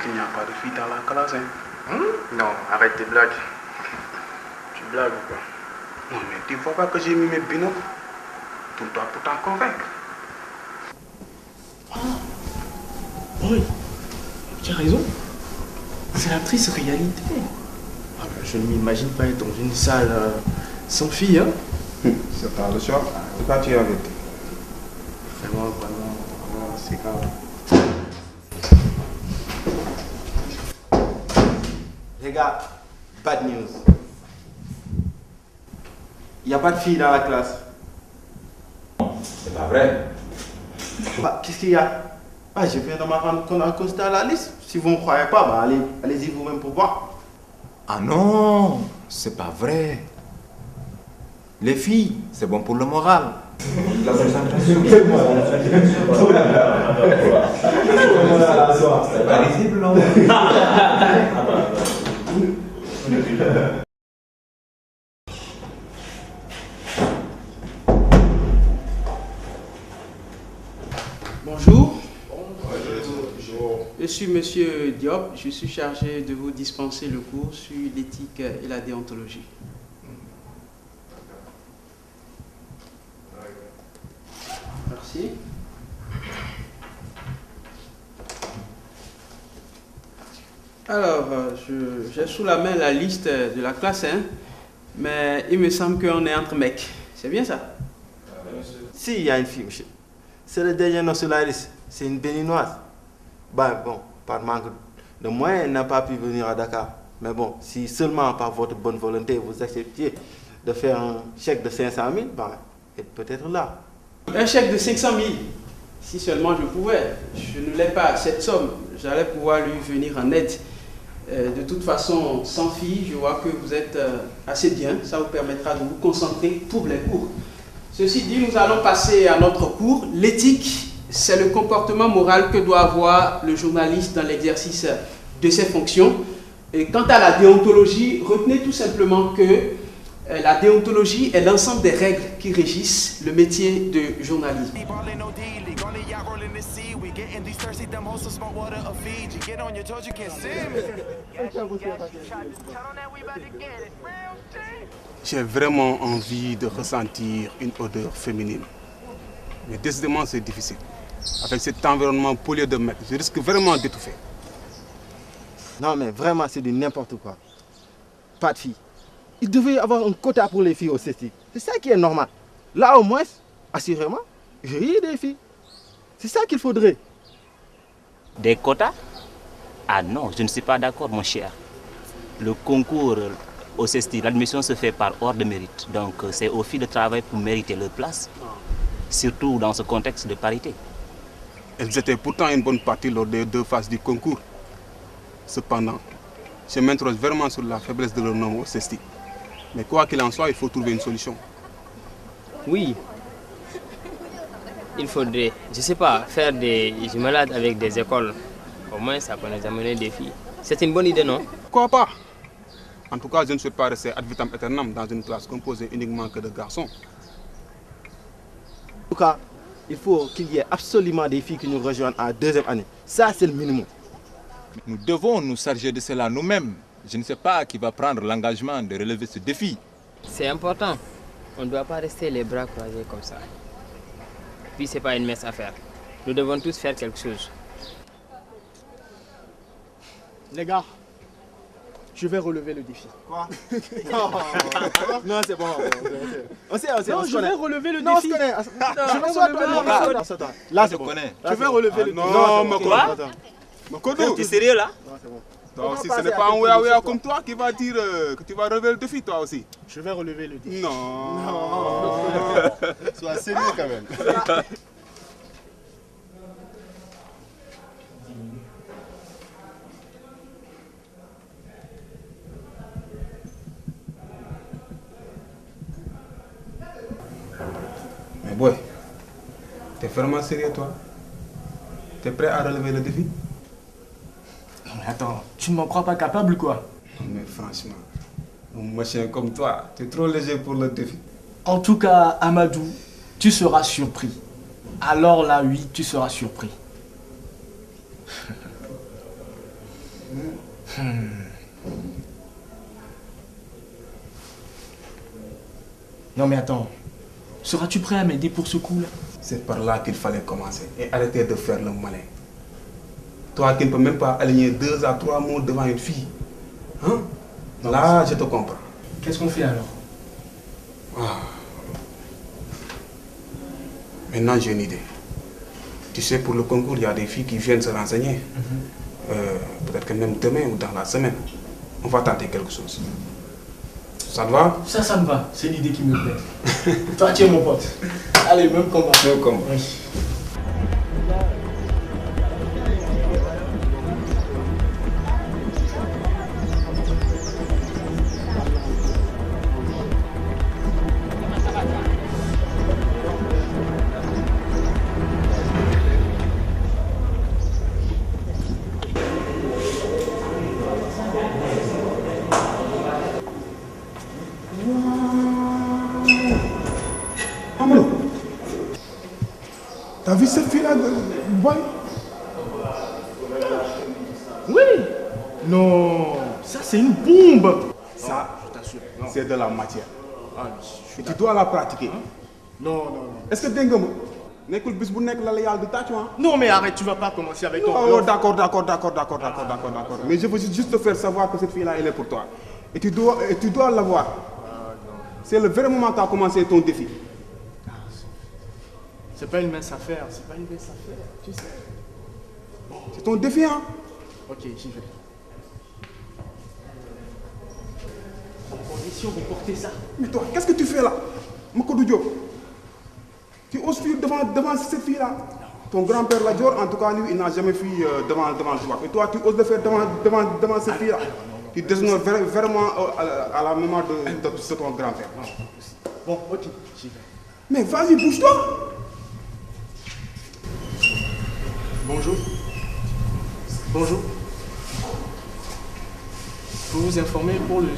qu'il n'y a pas de filles dans la classe, hein? Non, arrête tes blagues. Tu blagues ou quoi? Non, mais tu vois pas que j'ai mis mes binocles? Tourne-toi pour t'en convaincre. Oui, tu as raison. C'est la triste réalité. Ah ben, je ne m'imagine pas être dans une salle sans filles, hein. C'est pas le choix. C'est pas tu avec. Vraiment, c'est grave. Les gars, bad news. Il n'y a pas de filles dans la classe. C'est pas vrai. Bah, qu'est-ce qu'il y a? Ah, je viens de m'en rendre compte en constat à la liste. Si vous ne me croyez pas, bah, allez-y vous-même pour voir. Ah non, c'est pas vrai. Les filles, c'est bon pour le moral. La concentration. C'est pas risible, non? Bonjour. Je suis Monsieur Diop. Je suis chargé de vous dispenser le cours sur l'éthique et la déontologie. Merci. Alors, j'ai sous la main la liste de la classe 1, mais il me semble qu'on est entre mecs. C'est bien ça? Si, il y a une fille, monsieur. C'est le dernier nom sur la liste. C'est une béninoise. Ben bon, par manque de moyens, elle n'a pas pu venir à Dakar. Mais bon, si seulement par votre bonne volonté, vous acceptiez de faire un chèque de 500 000, ben, elle peut être là. Un chèque de 500 000. Si seulement je pouvais. Je ne l'ai pas, cette somme. J'allais pouvoir lui venir en aide. De toute façon, sans fille, je vois que vous êtes assez bien. Ça vous permettra de vous concentrer pour les cours. Ceci dit, nous allons passer à notre cours. L'éthique, c'est le comportement moral que doit avoir le journaliste dans l'exercice de ses fonctions. Et quant à la déontologie, retenez tout simplement que la déontologie est l'ensemble des règles qui régissent le métier de journalisme. J'ai vraiment envie de ressentir une odeur féminine. Mais décidément, c'est difficile. Avec cet environnement pollué de mecs, je risque vraiment d'étouffer. Non, mais vraiment, c'est du n'importe quoi. Pas de filles. Il devait y avoir un quota pour les filles au CESTI. C'est ça qui est normal. Là, au moins, assurément, j'ai des filles. C'est ça qu'il faudrait. Des quotas? Ah non, je ne suis pas d'accord, mon cher. Le concours au CESTI, l'admission se fait par ordre de mérite. Donc, c'est aux filles de travailler pour mériter leur place. Surtout dans ce contexte de parité. Elles étaient pourtant une bonne partie lors des 2 phases du concours. Cependant, je m'interroge vraiment sur la faiblesse de leur nombre au CESTI. Mais quoi qu'il en soit, il faut trouver une solution. Oui. Il faudrait, je ne sais pas, faire des jumelades avec des écoles. Au moins, ça peut nous amener des filles. C'est une bonne idée, non? Pourquoi pas? En tout cas, je ne suis pas resté ad vitam aeternam dans une classe composée uniquement que de garçons. En tout cas, il faut qu'il y ait absolument des filles qui nous rejoignent en 2e année. Ça, c'est le minimum. Nous devons nous charger de cela nous-mêmes. Je ne sais pas qui va prendre l'engagement de relever ce défi. C'est important. On ne doit pas rester les bras croisés comme ça. Puis, ce n'est pas une mince affaire. Nous devons tous faire quelque chose. Les gars, je vais relever le défi. Quoi? Non, c'est bon. On sait, Non, je vais relever le non, défi. on se connaît. Je vais relever le défi. Là, c'est bon. Je vais relever le défi. Non, Makodo. Tu es sérieux là? Non, c'est bon. Donc, si ce n'est pas un ouya comme toi qui va dire que tu vas relever le défi, toi aussi. Je vais relever le défi. Non. Sois sérieux quand même. Mais boy, t'es vraiment sérieux toi? T'es prêt à relever le défi? Non mais attends, tu ne m'en crois pas capable quoi? Non mais franchement, un machin comme toi, t'es trop léger pour le défi. En tout cas, Amadou, tu seras surpris. Alors là, oui, tu seras surpris. Non mais attends, seras-tu prêt à m'aider pour ce coup-là? C'est par là qu'il fallait commencer et arrêter de faire le malin. Toi qui ne peux même pas aligner 2 à 3 mots devant une fille. Hein? Là, je te comprends. Qu'est-ce qu'on fait alors? Maintenant, j'ai une idée. Tu sais, pour le concours, il y a des filles qui viennent se renseigner. Peut-être que même demain ou dans la semaine, on va tenter quelque chose. Ça te va? Ça me va. C'est l'idée qui me plaît. Toi, tiens mon pote. Allez, même combat. Même combat. Oui. T'as vu cette fille-là, boy? Oui. Non, ça c'est une bombe. Ça, c'est de la matière. Et tu dois la pratiquer. Non. Est-ce que tu es nekkul bis bu nekk la yàlla du tàcc. Non mais arrête, tu vas pas commencer avec ton... Oh, d'accord. Mais je veux juste te faire savoir que cette fille-là, elle est pour toi. Et tu dois l'avoir. C'est le vrai moment que tu as commencé ton défi. C'est pas une mince affaire, tu sais. C'est ton défi, hein? Ok, j'y vais. Et si on reportait ça? Mais toi, qu'est-ce que tu fais là? Makodou Diop, tu oses fuir devant cette fille-là? Ton grand-père Ladior, en tout cas, lui, il n'a jamais fui devant toi. Et toi, tu oses le faire devant cette fille-là? Tu déshonores vraiment à la mémoire de ton grand-père. Bon, ok, j'y vais. Mais vas-y, bouge-toi! Bonjour. Vous vous informer pour le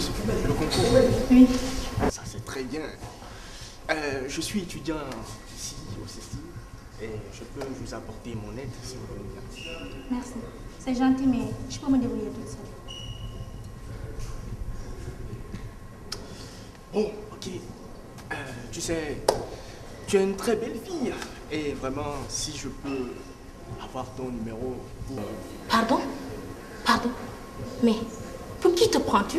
concours? Oui. Ça c'est très bien. Je suis étudiant ici au CESTI et je peux vous apporter mon aide si vous voulez bien. Merci. C'est gentil, mais je peux me débrouiller toute seule. Bon, ok. Tu sais, tu es une très belle fille. Et vraiment, si je peux avoir ton numéro pour... Pardon? Mais pour qui te prends-tu?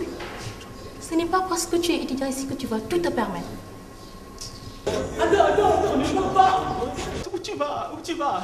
Ce n'est pas parce que tu es étudiant ici que tu vas tout te permettre. Attends, ne pars pas! Où tu vas?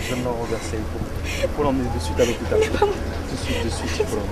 Je vais me renverser. Il faut l'emmener de suite à l'hôpital. De suite, il faut l'emmener.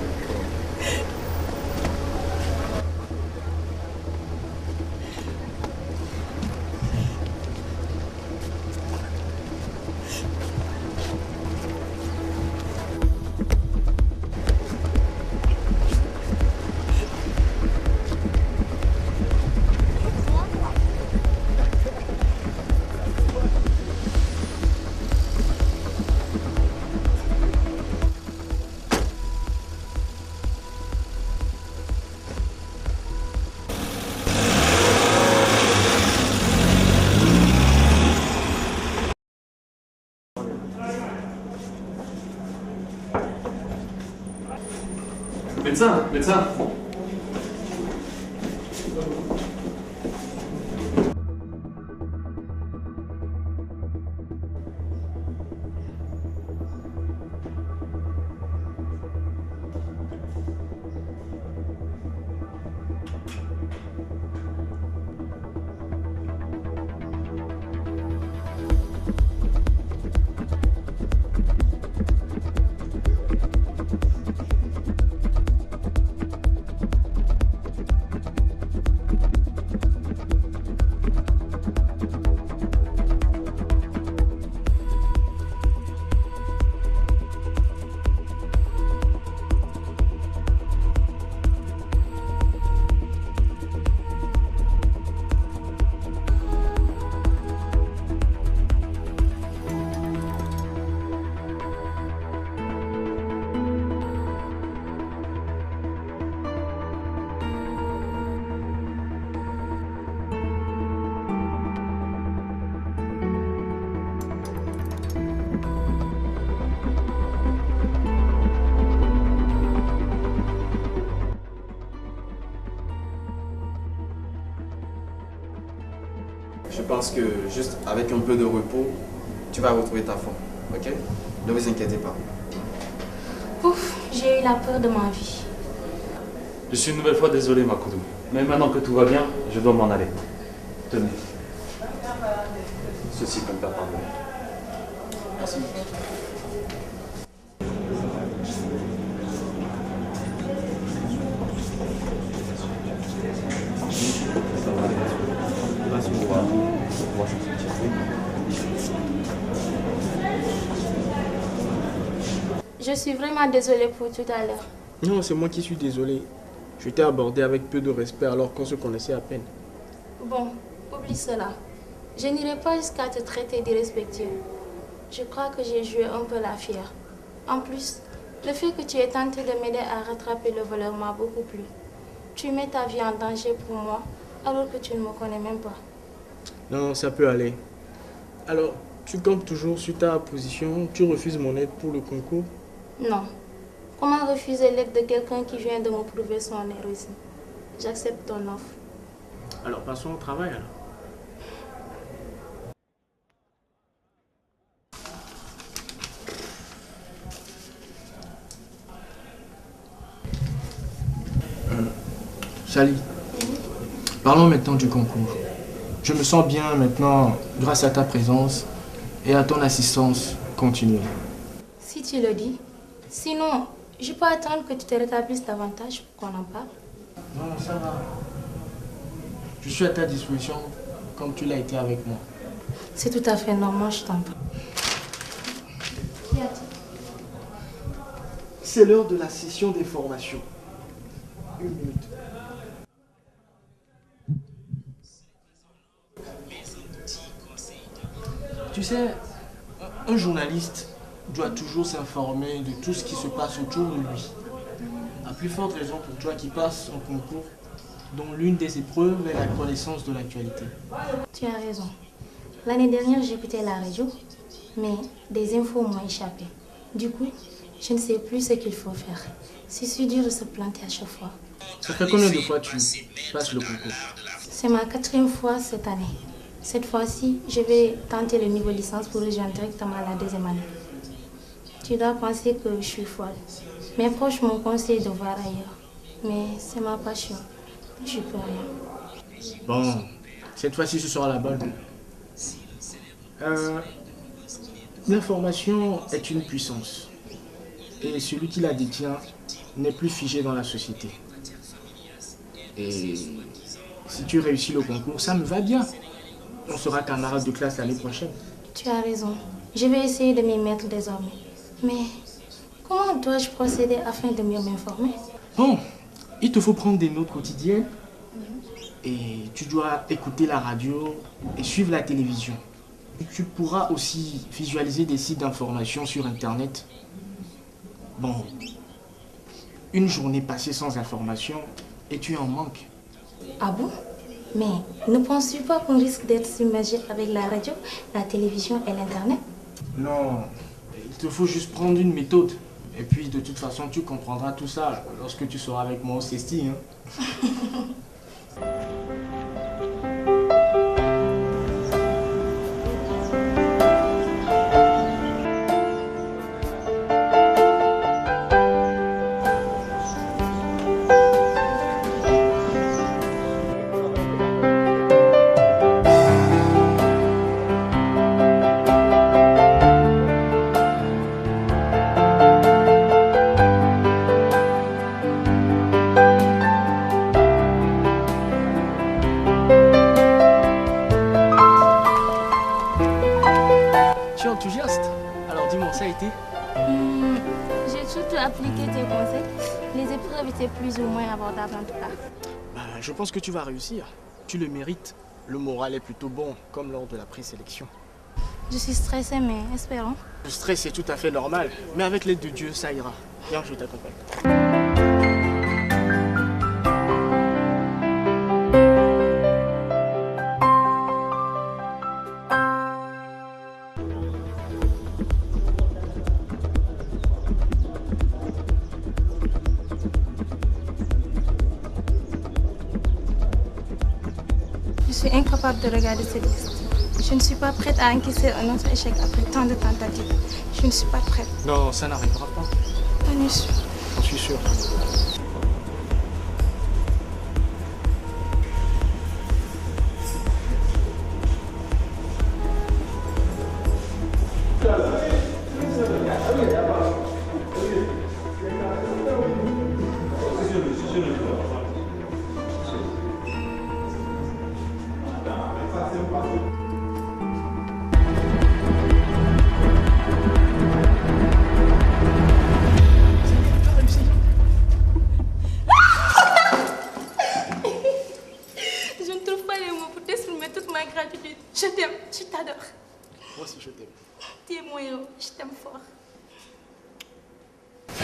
Médecin. pense que juste avec un peu de repos, tu vas retrouver ta forme. Ok? Ne vous inquiétez pas. Ouf, j'ai eu la peur de ma vie. Je suis une nouvelle fois désolé, Makoudou. Mais maintenant que tout va bien, je dois m'en aller. Tenez. Ceci peut me faire pardonner. Merci. Je suis vraiment désolée pour tout à l'heure. Non, c'est moi qui suis désolé. Je t'ai abordé avec peu de respect alors qu'on se connaissait à peine. Bon, oublie cela. Je n'irai pas jusqu'à te traiter d'irrespectueux. Je crois que j'ai joué un peu la fière. En plus, le fait que tu aies tenté de m'aider à rattraper le voleur m'a beaucoup plu. Tu mets ta vie en danger pour moi alors que tu ne me connais même pas. Non, ça peut aller. Alors, tu comptes toujours sur ta position, tu refuses mon aide pour le concours? Non. Comment refuser l'aide de quelqu'un qui vient de me prouver son héroïsme? J'accepte ton offre. Alors, passons au travail alors. Sally, parlons maintenant du concours. Je me sens bien maintenant grâce à ta présence et à ton assistance continue. Si tu le dis. Sinon, je peux attendre que tu te rétablisses davantage pour qu'on en parle. Non, ça va. Je suis à ta disposition comme tu l'as été avec moi. C'est tout à fait normal, je t'en prie. Qu'y a-t-il? C'est l'heure de la session des formations. 1 minute. Tu sais, un journaliste doit toujours s'informer de tout ce qui se passe autour de lui. À plus forte raison pour toi qui passes un concours dont l'une des épreuves est la connaissance de l'actualité. Tu as raison. L'année dernière, j'écoutais la radio, mais des infos m'ont échappé. Du coup, je ne sais plus ce qu'il faut faire. C'est si dur de se planter à chaque fois. Ça fait combien de fois tu passes le concours? C'est ma 4e fois cette année. Cette fois-ci, je vais tenter le niveau licence pour rejoindre directement la 2e année. Tu dois penser que je suis folle. Mes proches m'ont conseillé de voir ailleurs. Mais c'est ma passion. Je peux rien. Bon, cette fois-ci, ce sera la bonne. L'information est une puissance. Et celui qui la détient n'est plus figé dans la société. Et si tu réussis le concours, ça me va bien. On sera camarades de classe l'année prochaine. Tu as raison. Je vais essayer de m'y mettre désormais. Mais comment dois-je procéder afin de mieux m'informer? Bon, il te faut prendre des notes quotidiennes. Et tu dois écouter la radio et suivre la télévision. Et tu pourras aussi visualiser des sites d'information sur Internet. Bon, une journée passée sans information et tu en manques. Ah bon? Mais ne penses-tu pas qu'on risque d'être submergé avec la radio, la télévision et l'Internet? Non, il te faut juste prendre une méthode. Et puis de toute façon, tu comprendras tout ça lorsque tu seras avec moi au CESTI. Tu es enthousiaste? Alors dis-moi, ça a été? J'ai surtout appliqué tes conseils. Les épreuves étaient plus ou moins abordables en tout cas. Je pense que tu vas réussir. Tu le mérites. Le moral est plutôt bon, comme lors de la présélection. Je suis stressée, mais espérons. Le stress est tout à fait normal, mais avec l'aide de Dieu, ça ira. Viens, je t'accompagne. Je suis incapable de regarder cette liste. Je ne suis pas prête à encaisser un autre échec après tant de tentatives. Je ne suis pas prête. Non, ça n'arrivera pas. J'en suis sûre. J'en suis sûr. Je ne trouve pas les mots pour t'exprimer toute ma gratitude. Je t'aime, je t'adore. Moi aussi, je t'aime. Tu es mon héros, je t'aime fort.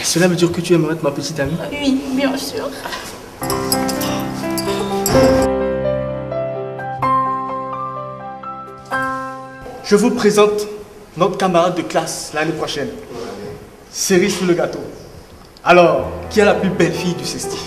Cela veut dire que tu aimerais être ma petite amie? Oui, bien sûr. Je vous présente notre camarade de classe l'année prochaine. Cerise sur le gâteau. Alors, qui est la plus belle fille du CESTI?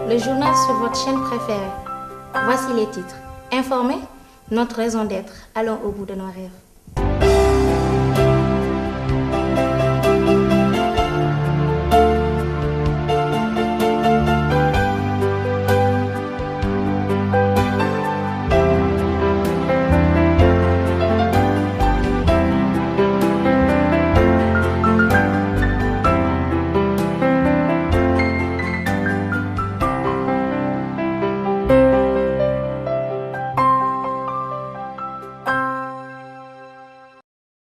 Le journal sur votre chaîne préférée. Voici les titres. Informés, notre raison d'être. Allons au bout de nos rêves.